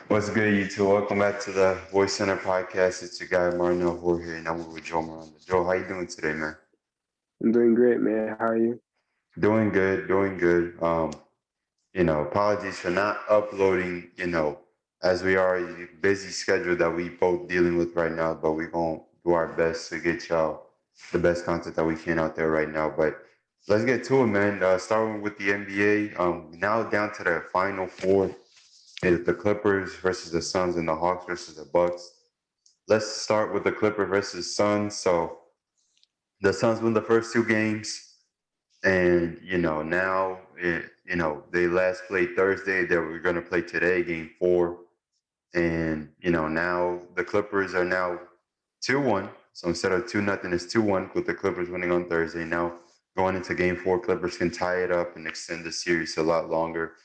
What's good, you two? Welcome back to the Voice Center podcast. It's your guy Marnell Jorge, and I'm with Joe Miranda. Joe, how you doing today, man? I'm doing great, man. How are you? Doing good, doing good. Apologies for not uploading. As we are a busy schedule that we both dealing with right now, but we're gonna do our best to get y'all the best content that we can out there right now. But let's get to it, man. Starting with the NBA. Now down to the final four. It's the Clippers versus the Suns and the Hawks versus the Bucks. Let's start with the Clipper versus Suns. So the Suns win the first two games, and they last played Thursday. They were going to play today, game four, and now the Clippers are now 2-1. So instead of 2-0, it's 2-1 with the Clippers winning on Thursday. Now going into game four, Clippers can tie it up and extend the series a lot longer.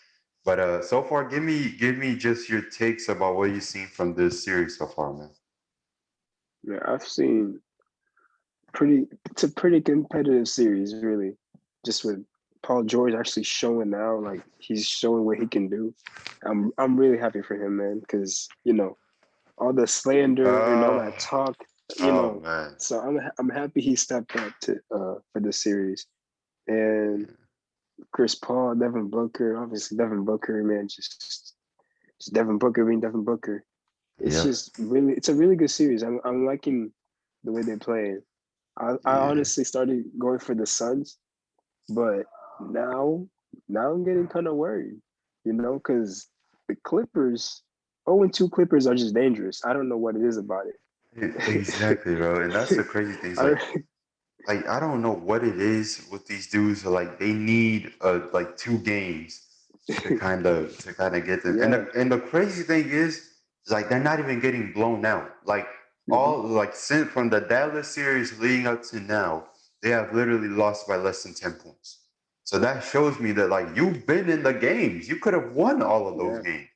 But so far, give me just your takes about what you've seen from this series so far, man. Yeah, I've seen pretty. It's a pretty competitive series, really. Just with Paul George actually showing now, like he's showing what he can do. I'm really happy for him, man, because all the slander and all that Oh, talk, you oh know. man. So I'm happy he stepped up to for this series. And Chris Paul, Devin Booker, obviously Devin Booker, man, just Devin Booker being Devin Booker. Yeah, It's a really good series. I'm liking the way they play. I yeah. honestly started going for the Suns, but now now I'm getting kind of worried, because the Clippers, 0-2 Clippers are just dangerous. I don't know what it is about it. Exactly, bro. And that's the crazy thing. Is I, like I don't know what it is with these dudes. Like they need like two games to kind of get them. And yeah. the crazy thing is like they're not even getting blown out. Like Mhm. all like since from the Dallas series leading up to now, they have literally lost by less than 10 points. So that shows me that like you've been in the games. You could have won all of those Yeah. games,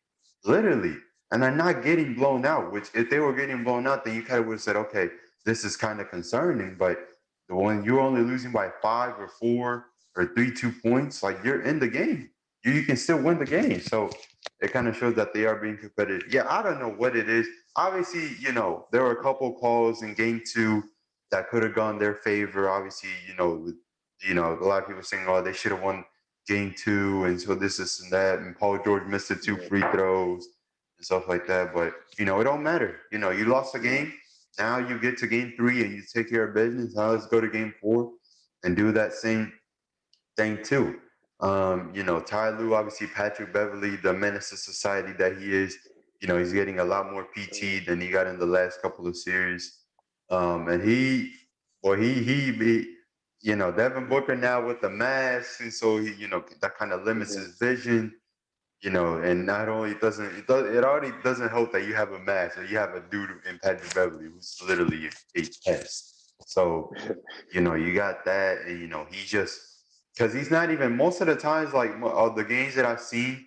literally. And they're not getting blown out. Which if they were getting blown out, then you kind of would have said, okay, this is kind of concerning. But when you're only losing by 5 or 4 or 3 2 points, like you're in the game. You can still win the game. So it kind of shows that they are being competitive. Yeah, I don't know what it is. Obviously, there were a couple calls in game two that could have gone their favor. Obviously, a lot of people saying, oh, they should have won game two, and so this and that. And Paul George missed the two Yeah. free throws and stuff like that. But it don't matter. You lost the Yeah. game. Now you get to game three and you take care of business. Now let's go to game four and do that same thing too. Ty Lue, obviously Patrick Beverly, the menace to society that he is, he's getting a lot more PT than he got in the last couple of series. And Devin Booker now with the mask, and so that kind of limits Yeah. his vision. And not only it already doesn't help that you have a mask or you have a dude in Patrick Beverly who's literally a pest. So you got that, and he just because he's not even most of the times like the games that I've seen.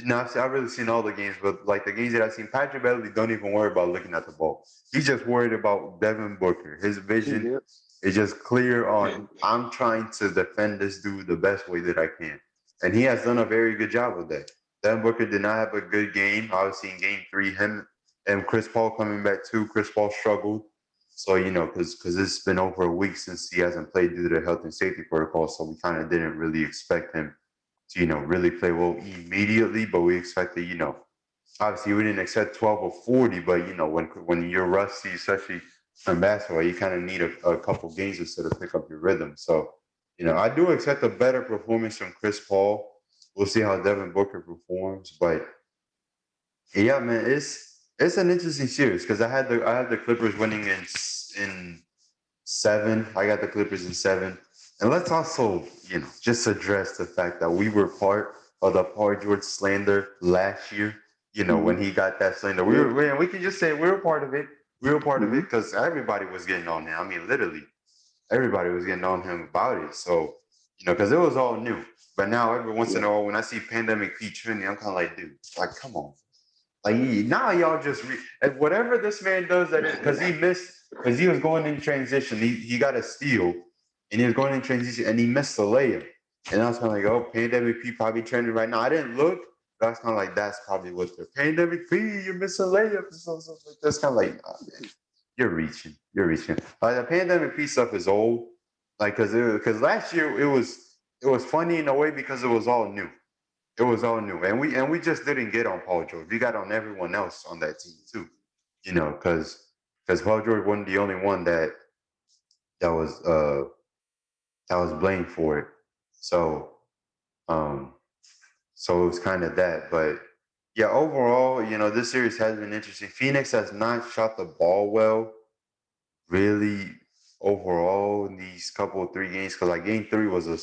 No, I've really seen all the games, but like the games that I've seen, Patrick Beverly don't even worry about looking at the ball. He's just worried about Devin Booker. His vision Yep. is just clear on I'm trying to defend this dude the best way that I can, and he has done a very good job with that. Devin Booker did not have a good game. Obviously, in game three, him and Chris Paul coming back too. Chris Paul struggled. So because it's been over a week since he hasn't played due to the health and safety protocol, so we kind of didn't really expect him to really play well immediately. But we expected obviously we didn't expect 12 or 40, but when you're rusty, especially in basketball, you kind of need a couple games or so to pick up your rhythm. So I do expect a better performance from Chris Paul. We'll see how Devin Booker performs, but yeah, man, it's an interesting series because I had the Clippers winning in seven. I got the Clippers in seven. And let's also, just address the fact that we were part of the Paul George slander last year. Hmm. When he got that slander, Yep. we can just say we were part of it. We were part of it Hmm. because everybody was getting on him. I mean, literally, everybody was getting on him about it. So, because it was all new. But now, every once in Yeah. a while, when I see Pandemic Pete trending, I'm kind of like, dude, like, come on. Like now, y'all just and whatever this man does that is because he missed because he was going in transition. He got a steal and he was going in transition and he missed the layup. And I was kind of like, oh, pandemic P probably trending right now. I didn't look, That's kind of like that's probably what they're pandemic P. You're missing layups and stuff like that's kind of like nah, man, you're reaching. You're reaching. The pandemic P stuff is old. Like because last year it was funny in a way because it was all new. It was all new, and we just didn't get on Paul George. We got on everyone else on that team too. Because Paul George wasn't the only one that was uh that was blamed for it. So um so it was kind of that. But yeah, overall, this series has been interesting. Phoenix has not shot the ball well, really, overall in these couple of 3 games. Because like game three was a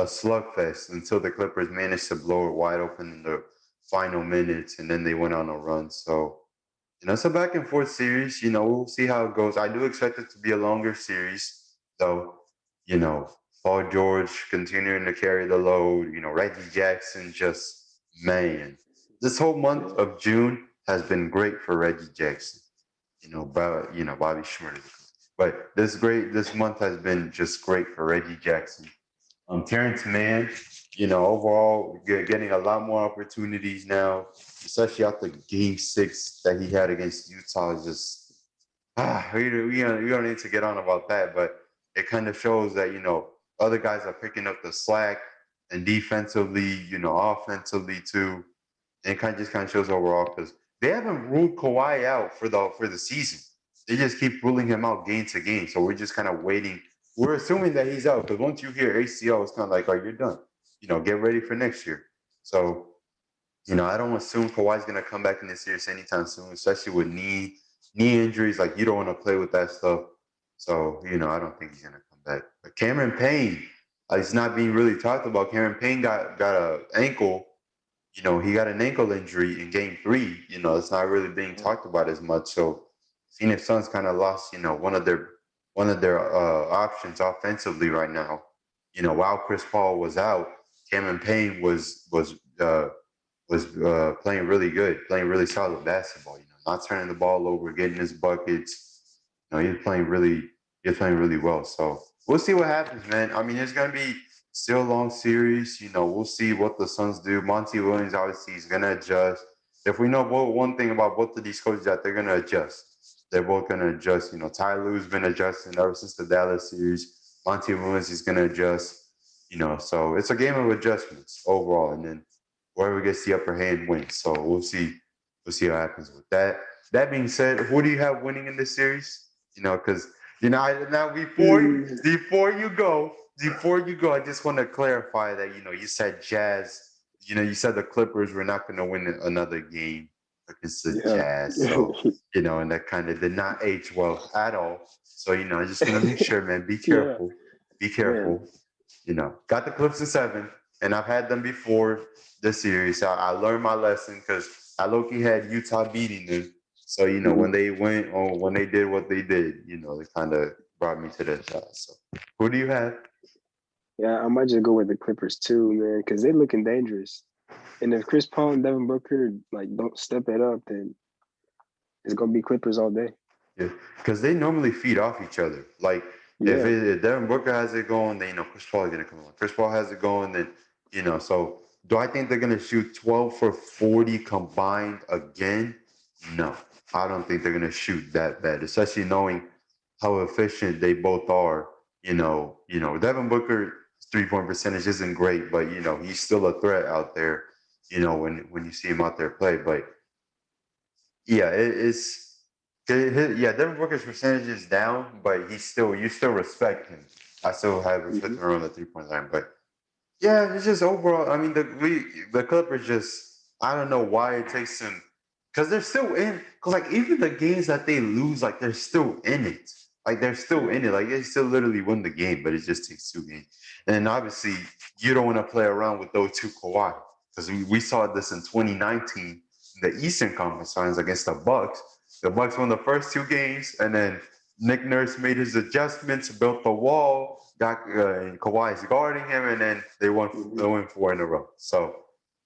slugfest until the Clippers managed to blow it wide open in the final minutes, and then they went on a run. So it's a back and forth series. We'll see how it goes. I do expect it to be a longer series, though. You know, Paul George continuing to carry the load. Reggie Jackson just man. This whole month Yeah. of June has been great for Reggie Jackson. Bobby Schmurder. But this month has been just great for Reggie Jackson. Terrence Mann, overall getting a lot more opportunities now, especially after Game 6 that he had against Utah. Is just we don't need to get on about that, but it kind of shows that other guys are picking up the slack, and defensively, offensively too. And it kind of shows overall because they haven't ruled Kawhi out for the season. They just keep ruling him out game to game. So we're just kind of waiting. We're assuming that he's out because once you hear ACL, it's kind of like, oh, you're done. Get ready for next year. So I don't assume Kawhi's gonna come back in this series anytime soon, especially with knee injuries. Like you don't want to play with that stuff. So I don't think he's gonna come back. But Cameron Payne, it's not being really talked about. Cameron Payne got a ankle. He got an ankle injury in Game 3. It's not really being talked about as much. So Phoenix Suns kind of lost, one of their options offensively right now. While Chris Paul was out, Cameron Payne was playing really good, playing really solid basketball. Not turning the ball over, getting his buckets. He was playing really well. So we'll see what happens, man. I mean, it's gonna be still a long series. We'll see what the Suns do. Monty Williams obviously is gonna adjust. If we know one thing about both of these coaches, that they're gonna adjust. They're both gonna adjust. Ty Lue's been adjusting ever since the Dallas series. Monty Williams is gonna adjust. So it's a game of adjustments overall, and then whoever gets the upper hand wins. So we'll see. We'll see what happens with that. That being said, who do you have winning in this series? Because now before you go, I just want to clarify that you said Jazz. You said the Clippers were not going to win another game against the Yeah. Jazz. So and that kind of did not age well at all. So I just want to make sure, man. Be Yeah. careful. Be Man. careful. Got the Clips in 7, and I've had them before this series. So I learned my lesson because I low-key had Utah beating them. So when they went or when they did what they did, they kind of brought me to their side. So who do you have? Yeah, I might just go with the Clippers too, man, because they're looking dangerous. And if Chris Paul and Devin Booker like don't step it up, then it's gonna be Clippers all day. Yeah, because they normally feed off each other. Like Yeah. if Devin Booker has it going, then Chris Paul is gonna come on. Chris Paul has it going, then So do I think they're gonna shoot 12 for 40 combined again? No, I don't think they're gonna shoot that bad, especially knowing how efficient they both are. Devin Booker's 3-point percentage isn't great, but he's still a threat out there. When you see him out there play, but yeah, yeah. Devin Booker's percentage is down, but you still respect him. I still have respect Hmm. around the 3-point line, but yeah, it's just overall. I mean, the Clippers just I don't know why it takes them because they're still in. Because like even the games that they lose, like they're still in it. Like they're still in it. Like they still literally win the game, but it just takes 2 games. And obviously, you don't want to play around with those two Kawhi because we saw this in 2019 in the Eastern Conference Finals against the Bucks. The Bucks won the first 2 games, and then Nick Nurse made his adjustments, built the wall, got Kawhi's guarding him, and then they won Hmm. 4 in a row. So,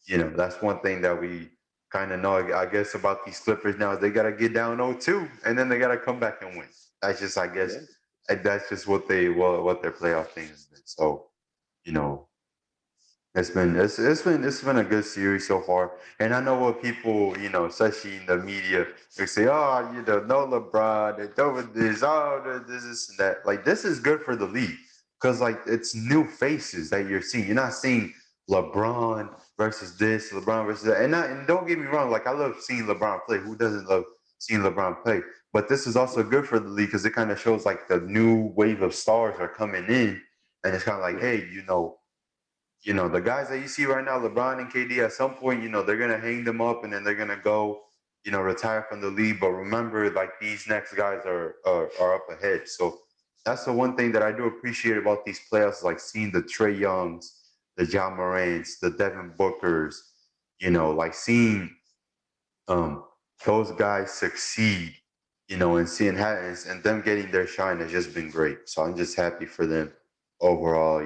that's one thing that we kind of know, I guess, about these Clippers now is they got to get down 0-2, and then they got to come back and win. That's just, I guess, Yeah. that's just what their playoff thing has been. So, you know, It's been a good series so far, and I know what people, especially in the media, they say, oh, no LeBron, they don't this, oh, this and that. Like this is good for the league because like it's new faces that you're seeing. You're not seeing LeBron versus this, LeBron versus that, and don't get me wrong, like I love seeing LeBron play. Who doesn't love seeing LeBron play? But this is also good for the league because it kind of shows like the new wave of stars are coming in, and it's kind of like, hey, the guys that you see right now, LeBron and KD, at some point, they're gonna hang them up and then they're gonna go, retire from the league. But remember, like these next guys are up ahead. So that's the one thing that I do appreciate about these playoffs, like seeing the Trey Youngs, the John Morants, the Devin Bookers, like seeing um those guys succeed, and seeing how and them getting their shine has just been great. So I'm just happy for them overall.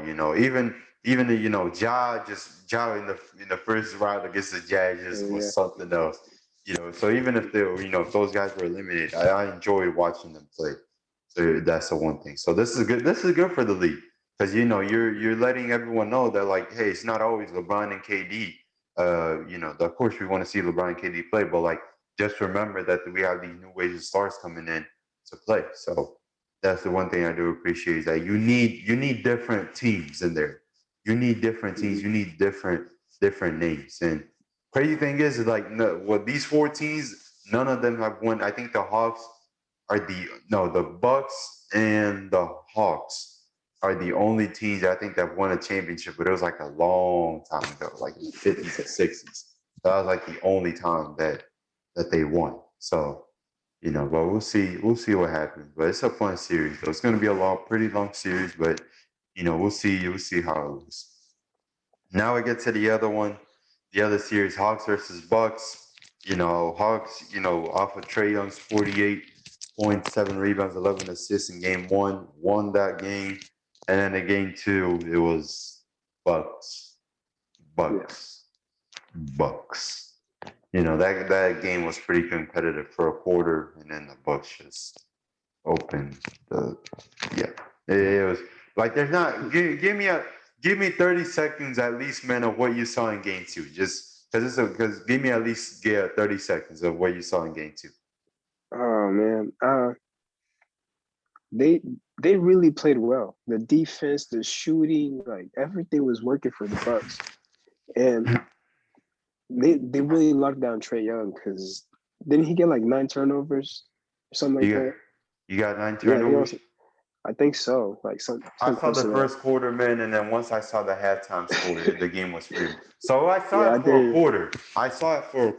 Even the Ja in the first round against the Jazz just Yeah. was something else. So even if if those guys were eliminated, I enjoyed watching them play. So that's the one thing. So this is good. This is good for the league because you're letting everyone know that like, hey, it's not always LeBron and KD. Of course we want to see LeBron and KD play, but like just remember that we have these new waves of stars coming in to play. So that's the one thing I do appreciate is that you need different teams in there. You need different teams. Mhm. You need different names. And crazy thing is like no, well these four teams, none of them have won. I think the Hawks are the Bucks and the Hawks are the only teams I think that won a championship, but it was like a long time ago, like in the 50s and 60s. That was like the only time that they won. So, but we'll see what happens. But it's a fun series. So it's gonna be a pretty long series, but we'll see how it looks. Now we get to the other one, the other series, Hawks versus Bucks. Hawks, off of Trey Young's 48.7 rebounds, 11 assists in game one, won that game. And then in game two, it was Bucks, Yeah. Bucks, Bucks. That game was pretty competitive for a quarter, and then the Bucks just opened the yeah. It was like there's not give me 30 seconds at least, man, of what you saw in game two. Just because give me at least 30 seconds of what you saw in game two. Oh man. They they really played well. The defense, the shooting, like everything was working for the Bucks. And they really locked down Trey Young because didn't he get like 9 turnovers or something like You got that? you got nine Yeah, he turnovers. also I think so. Like I some saw close the to that. first quarter, man, and then once I saw the halftime score, the game was free. So I saw Yeah, I it for a did.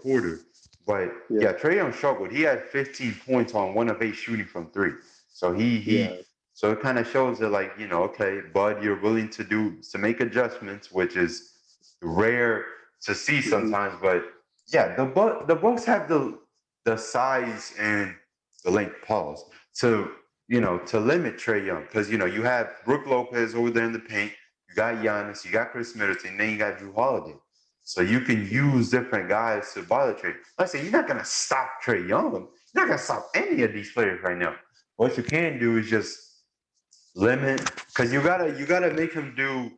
quarter. But Yeah, yeah, Trey Young struggled. He had 15 points on 1 of 8 shooting from three. So yeah. so it kind of shows that like okay, Bud, you're willing to make adjustments, which is rare to see Hmm. sometimes. But yeah, the Bucks have the size and the length pause to limit Trey Young because you have Brook Lopez over there in the paint, you got Giannis, you got Chris Middleton, then you got Drew Holiday. So you can use different guys to bother Trey. Like I say, you're not gonna stop Trey Young. You're not gonna stop any of these players right now. What you can do is just limit because you gotta make him do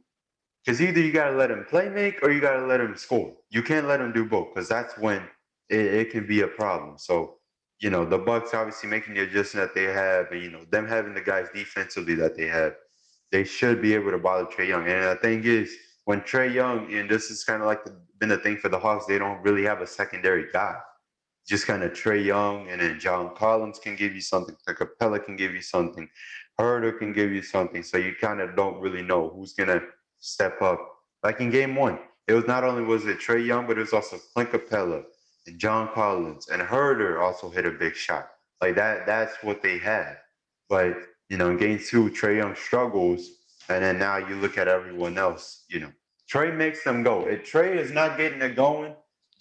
because either you gotta let him play make or you gotta let him score. You can't let him do both because that's when it can be a problem. So, the Bucks obviously making the adjustment that they have, and them having the guys defensively that they have, they should be able to bother Trey Young. And the thing is, when Trey Young, and this is kind of like been the thing for the Hawks, they don't really have a secondary guy. Just kind of Trey Young, and then John Collins can give you something. Capella can give you something. Herder can give you something. So you kind of don't really know who's gonna step up. Like in game one, it was not only was it Trey Young, but it was also Clint Capella and John Collins and Herder also hit a big shot. Like that's what they had. But in game two, Trey Young struggles, and then now you look at everyone else. Trey makes them go. If Trey is not getting it going,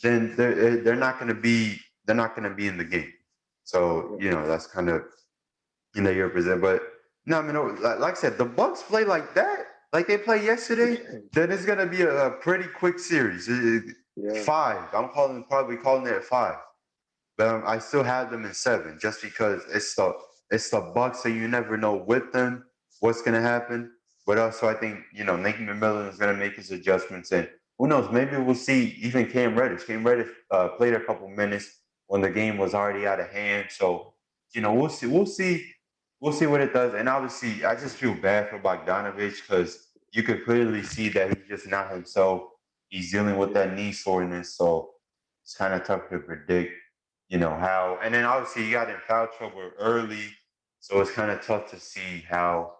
then they're not going to be in the game. So that's kind of your present. But no, I mean, like I said, the Bucks play like that, like they played yesterday. Then it's gonna be a pretty quick series. Yeah. Five. Probably calling it at five, but I still have them in seven just because it's the Bucks, so you never know with them what's gonna happen. But also, I think Nathan McMillan is going to make his adjustments, and who knows? Maybe we'll see even Cam Reddish. Cam Reddish played a couple minutes when the game was already out of hand. So we'll see. We'll see what it does. And obviously, I just feel bad for Bogdanovich because you could clearly see that he's just not himself. He's dealing with that knee soreness, so it's kind of tough to predict, how. And then obviously, he got in foul trouble early, so it's kind of tough to see how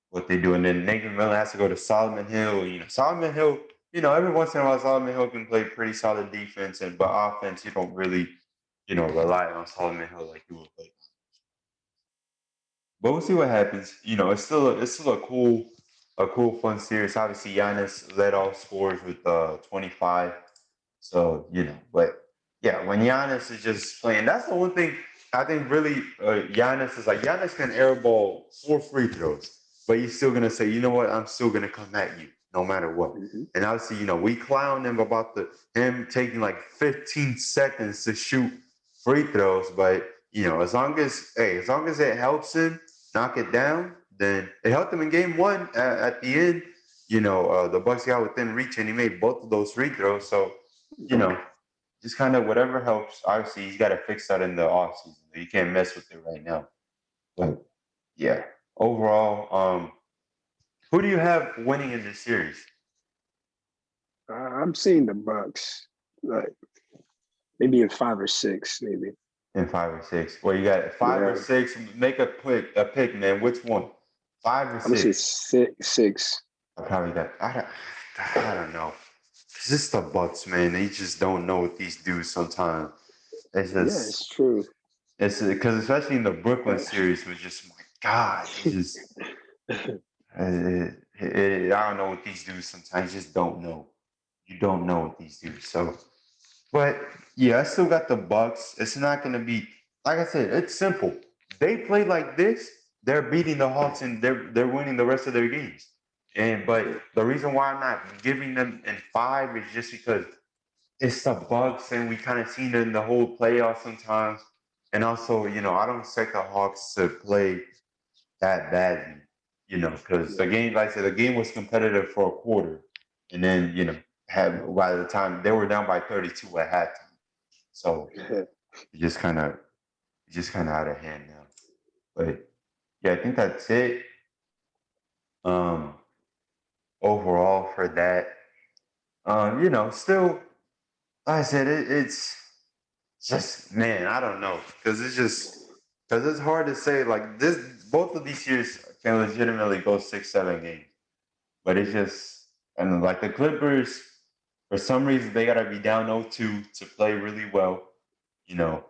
what they do. And then Nathan Miller has to go to Solomon Hill. Solomon Hill, every once in a while, Solomon Hill can play pretty solid defense, but offense, you don't really, rely on Solomon Hill like you would play. But we'll see what happens. It's still a cool, fun series. Obviously, Giannis led all scores with 25. So but yeah, when Giannis is just playing, that's the one thing I think really Giannis is like. Giannis can airball 4 free throws, but he's still gonna say, you know what, I'm still gonna come at you no matter what. Mm-hmm. And obviously, we clown him about him taking like 15 seconds to shoot free throws, but as long as it helps him knock it down, then it helped him in game one at the end. The Bucks got within reach and he made both of those free throws. So, just kind of whatever helps. Obviously, he's got to fix that in the offseason. You can't mess with it right now. But yeah, overall, who do you have winning in this series? I'm seeing the Bucks, like maybe in 5 or 6, maybe. In 5 or 6. Well, you got 5 or 6. Make a pick, man. Which one? Five or I'm gonna say six? six. I probably got. I don't know. It's just the Bucks, man. They just don't know what these do sometimes. It's Yeah, just it's true. it's because especially in the Brooklyn series, was just my God. It's just I don't know what these do sometimes. You just don't know. You don't know what these do. So, but yeah, I still got the Bucks. It's not gonna be like I said. It's simple. They play like this. They're beating the Hawks and they're winning the rest of their games. But the reason why I'm not giving them in 5 is just because it's the Bucks, and we kind of seen it in the whole playoffs sometimes. And also, I don't expect the Hawks to play that badly, because the Yeah. game, like I said, the game was competitive for a quarter, and then had by the time they were down by 32 at halftime, so it just kind of out of hand now. But yeah, I think that's it. Um, Overall for that, still, like I said, it's just man, I don't know, because it's hard to say like this. Both of these years can legitimately go 6, 7 games. But it's just, and like the Clippers, for some reason they gotta be down 0-2 to play really well, you know.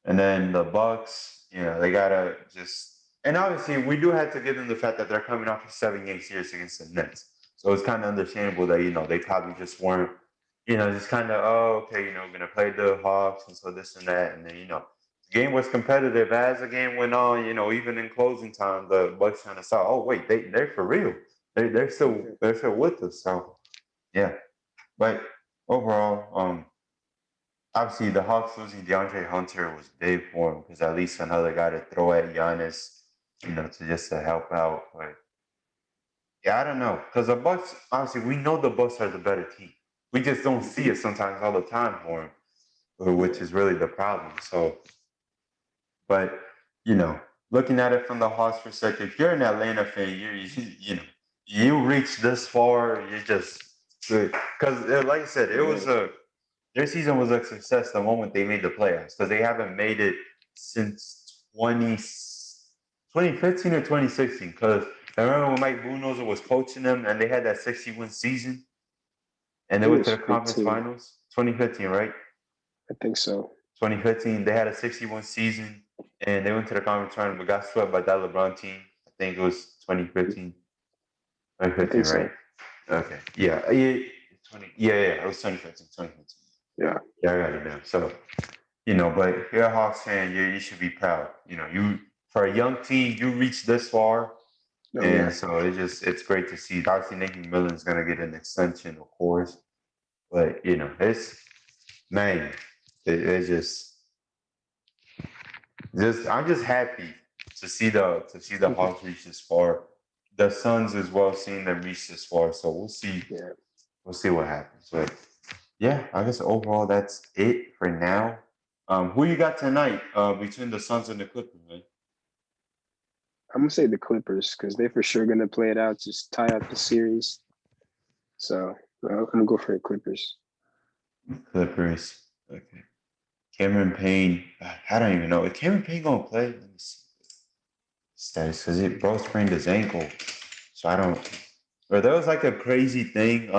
And then the Bucks, they gotta just, and obviously we do have to give them the fact that they're coming off a 7 game series against the Nets. So it's kind of understandable that, they probably just weren't, just kind of, oh, okay, we're gonna play the Hawks and so this and that. And then, the game was competitive as the game went on, even in closing time, the Bucks kind of saw, oh wait, they're for real. They're still with us. So yeah. But overall, obviously the Hawks losing DeAndre Hunter was big for him because at least another guy to throw at Giannis, to help out. But yeah, I don't know. Because the Bucks, obviously we know the Bucks are the better team. We just don't see it sometimes all the time for him, which is really the problem. So, but looking at it from the Hawks perspective, if you're an Atlanta fan, you reach this far, you're just good. Because like I said, their season was a success the moment they made the playoffs because they haven't made it since 2015 or 2016. Because I remember when Mike Budenholzer was coaching them and they had that 61 season and I they think went to it's the conference 15. finals. 2015, right? I think so. 2015, they had a 61 season and they went to the conference final but got swept by that LeBron team. I think it was 2015. I 2015, think right? so. Okay. Yeah. 20. Yeah. It was 2015. 2015. Yeah. Yeah, I got it down. So, but if you're a Hawks fan, you should be proud. You for a young team, you reached this far, Oh and yeah. so it's great to see. Obviously, Nathan Millen's gonna get an extension, of course, but it's man, it's just I'm just happy to see the Hawks reach this far. the Suns as well, seeing them reach this far. So we'll see. Yeah. We'll see what happens. But yeah, I guess overall that's it for now. Who you got tonight between the Suns and the Clippers, man? I'm gonna say the Clippers because they're for sure gonna play it out, just tie up the series. So I'm gonna go for the Clippers. Clippers. Okay. Cameron Payne. I don't even know. Is Cameron Payne gonna play? Let me see. Status because it bro sprained his ankle. So I don't. Or there was like a crazy thing.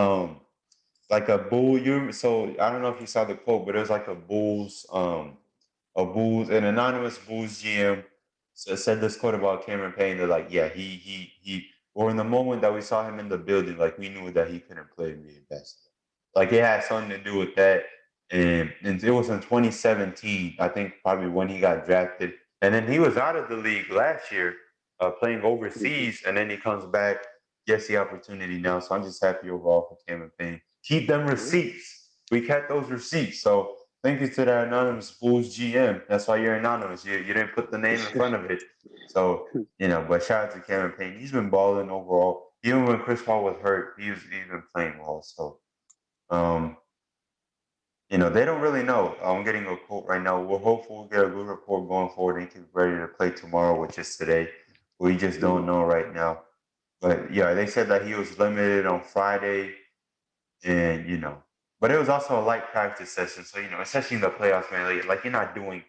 Like a bull. So I don't know if you saw the quote, but it was like an anonymous Bulls GM said this quote about Cameron Payne. They're like, yeah, or in the moment that we saw him in the building, like we knew that he couldn't play NBA basketball. Like it had something to do with that. And it was in 2017, I think probably when he got drafted. And then he was out of the league last year, playing overseas, and then he comes back, gets the opportunity now. So I'm just happy overall for Cameron Payne. Keep them receipts. We kept those receipts. So thank you to that anonymous Bulls GM. That's why you're anonymous. You didn't put the name in front of it. So, but shout out to Cameron Payne. He's been balling overall. Even when Chris Paul was hurt, he's been playing well. So, they don't really know. I'm getting a quote right now. We're hopeful we'll get a good report going forward and get ready to play tomorrow, which is today. We just don't know right now. But yeah, they said that he was limited on Friday, and but it was also a light practice session. So especially in the playoffs, man, like you're not doing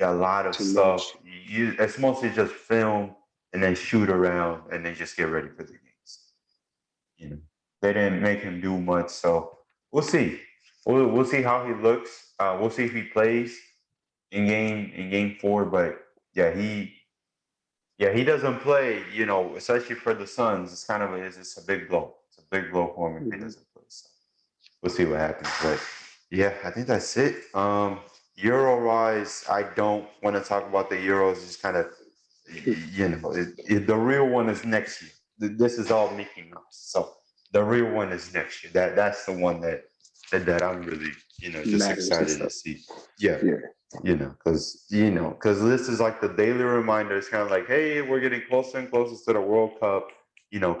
a lot of Too stuff. much. It's mostly just film and then shoot around and then just get ready for the games. You know, they didn't make him do much, so we'll see. We'll see how he looks. We'll see if he plays in game 4. But yeah, he doesn't play. Especially for the Suns, it's a big blow. It's a big blow for him if he Mhm. doesn't play. So we'll see what happens. But yeah, I think that's it. Euro wise, I don't want to talk about the Euros. Just kind of, the real one is next year. This is all Mickey Mouse. So the real one is next year. That's the one that I'm really, just Matters and excited to stuff. see. Yeah. Yeah. Because this is like the daily reminder. It's kind of like, hey, we're getting closer and closer to the World Cup.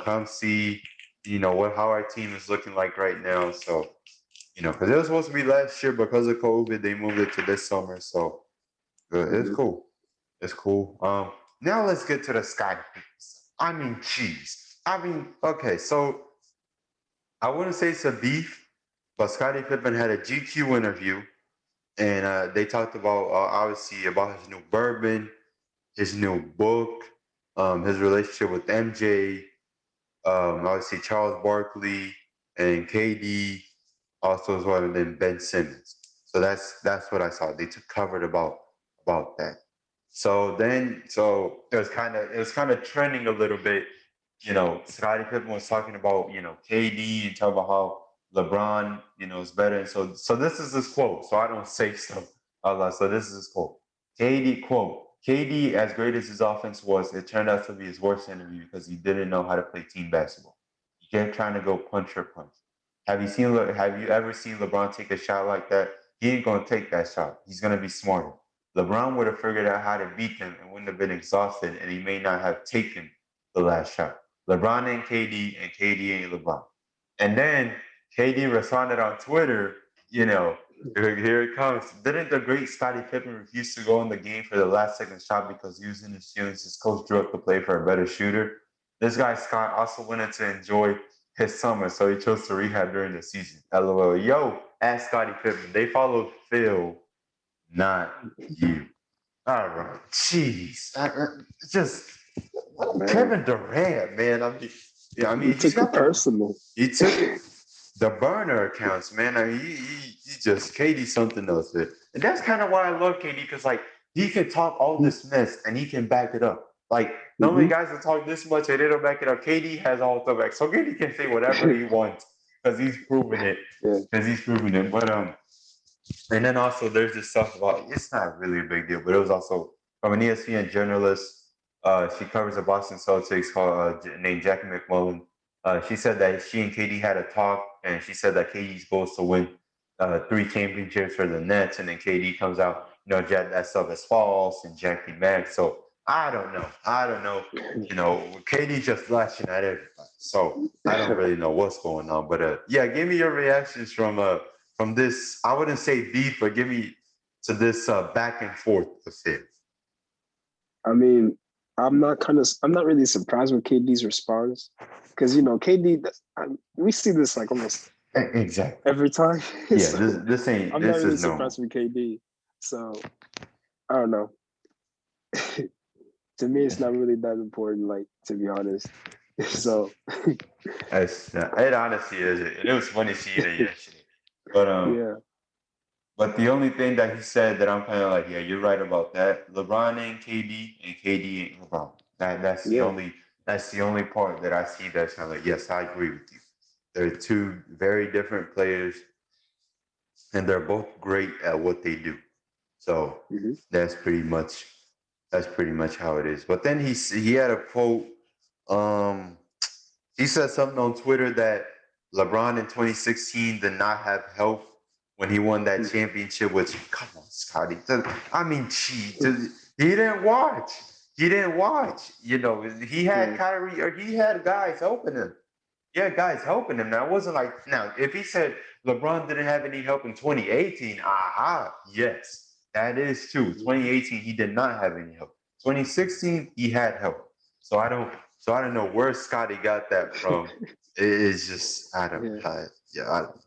Come see, how our team is looking like right now. So, because it was supposed to be last year because of COVID, they moved it to this summer. So it's Mhm. cool. It's cool. Now let's get to the Sky. I mean, jeez. Okay, so I wouldn't say it's a beef, but Scottie Pippen had a GQ interview, and they talked about obviously about his new bourbon, his new book, his relationship with MJ, obviously Charles Barkley and KD, also as well, and then Ben Simmons. So that's what I saw. They covered about that. So it was kind of trending a little bit. Scottie Pippen was talking about KD and talking about how LeBron is better. And so this is his quote. So I don't say stuff a lot. So this is his quote. KD quote. KD, as great as his offense was, it turned out to be his worst enemy because he didn't know how to play team basketball. He kept trying to go punch or punch. Have you ever seen LeBron take a shot like that? He ain't gonna take that shot. He's gonna be smarter. LeBron would have figured out how to beat him and wouldn't have been exhausted, and he may not have taken the last shot. LeBron ain't KD, and KD ain't LeBron. And then KD responded on Twitter, here it comes. Didn't the great Scottie Pippen refuse to go in the game for the last second shot because using his feelings, his coach drew up the play for a better shooter? This guy Scott also wanted to enjoy his summer, so he chose to rehab during the season. LOL. Yo, ask Scottie Pippen. They followed Phil, not you. All right. Jeez. Just Man, Kevin Durant, man. he He's took it got the personal. he took the burner accounts, man. He just KD something else, man. And that's kind of why I love KD because like he can talk all this mess and he can back it up. Like normally Hmm. guys will talk this much and they don't back it up. KD has all the back, so KD can say whatever he wants because he's proven it. Yeah. Because he's proven it. But and then also there's this stuff about it's not really a big deal, but it was also from an ESPN journalist. She covers the Boston Celtics called named Jackie McMullen. She said that she and KD had a talk, and she said that KD's goal is to win 3 championships for the Nets, and then KD comes out, Jack, that stuff is false, and Jackie mad. So I don't know. I don't know. You know, KD just flashing at everybody. So I don't really know what's going on. But yeah, give me your reactions from this. I wouldn't say beef, but give me to this back and forth affair. I mean, I'm not really surprised with KD's response because KD. We see this like almost Exactly. every time. Yeah, So I'm not this really is normal. surprised with KD. So I don't know. To me, Yeah. it's not really that important. Like to be honest. So It honestly is. It was funny seeing it yesterday. But yeah, but the only thing that he said that I'm kind of like, yeah, you're right about that. LeBron ain't KD, and KD ain't LeBron. yeah, That's the only part that I see that's kind of like, yes, I agree with you. They're two very different players, and they're both great at what they do. So hmm that's pretty much how it is. But then he had a quote. Um, he said something on Twitter that LeBron in 2016 did not have health when he won that championship. Which, come on, Scotty. I mean, gee, he didn't watch. He didn't watch. You know, he had Kyrie or he had guys helping him. Yeah, guys helping him. Now it wasn't like now if he said LeBron didn't have any help in 2018, yes, that is true. 2018 he did not have any help. 2016 he had help. So I don't know where Scotty got that from. It's just I don't yeah, yeah. I don't know.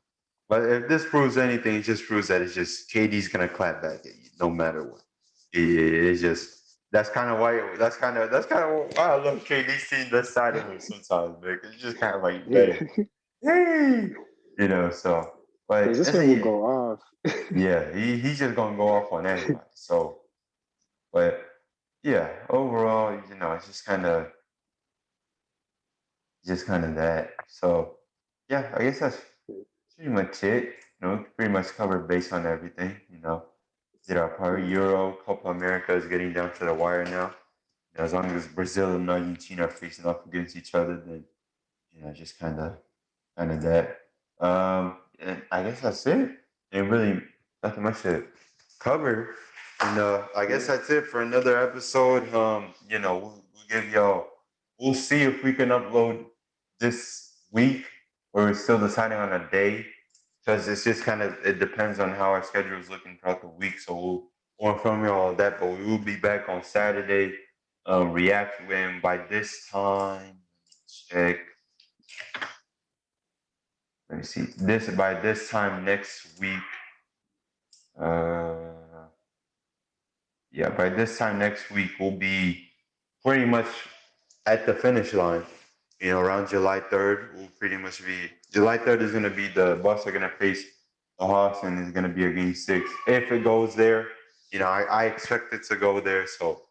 But if this proves anything, it just proves that it's just KD's gonna clap back at you no matter what. It's just that's kind of why I love KD's team this side of him sometimes, man. It's just kind of like yeah. better, hey, you know. So, Because but this that's man will yeah, go off. yeah. He's just gonna go off on everybody. So, but yeah, overall, you know, it's just kind of that. So, yeah, I guess that's pretty much it. You know, pretty much covered base on everything. You know, did our part. Euro, Copa America is getting down to the wire now. You know, as long as Brazil and Argentina are facing off against each other, then just kind of that. And I guess that's it. And really, nothing much to cover. And I guess Yeah, that's it for another episode. We'll give y'all. We'll see if we can upload this week, or we're still deciding on a day, because it's just it depends on how our schedule is looking throughout the week. So we'll inform you all of that. But we will be back on Saturday. React when by this time. Check. Let me see. This by this time next week. Uh, yeah, by this time next week we'll be pretty much at the finish line. You know, around July 3rd, we'll pretty much be. July 3rd is going to be the Bucks are going to face the Hawks, and it's going to be a game 6. If it goes there, I expect it to go there. So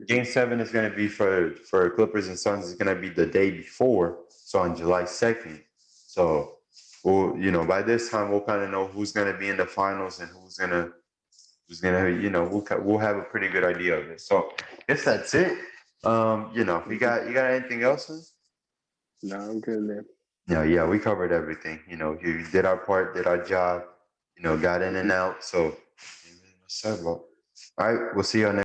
game 7 is going to be for Clippers and Suns. Is going to be the day before, so on July 2nd. So by this time we'll kind of know who's going to be in the finals and we'll have a pretty good idea of it. So I guess that's it. You got anything else? Man? no, I'm good, man. Yeah, we covered everything. You did our part, did our job. Got in and out. So, ain't really much to say about. All right, we'll see you on next.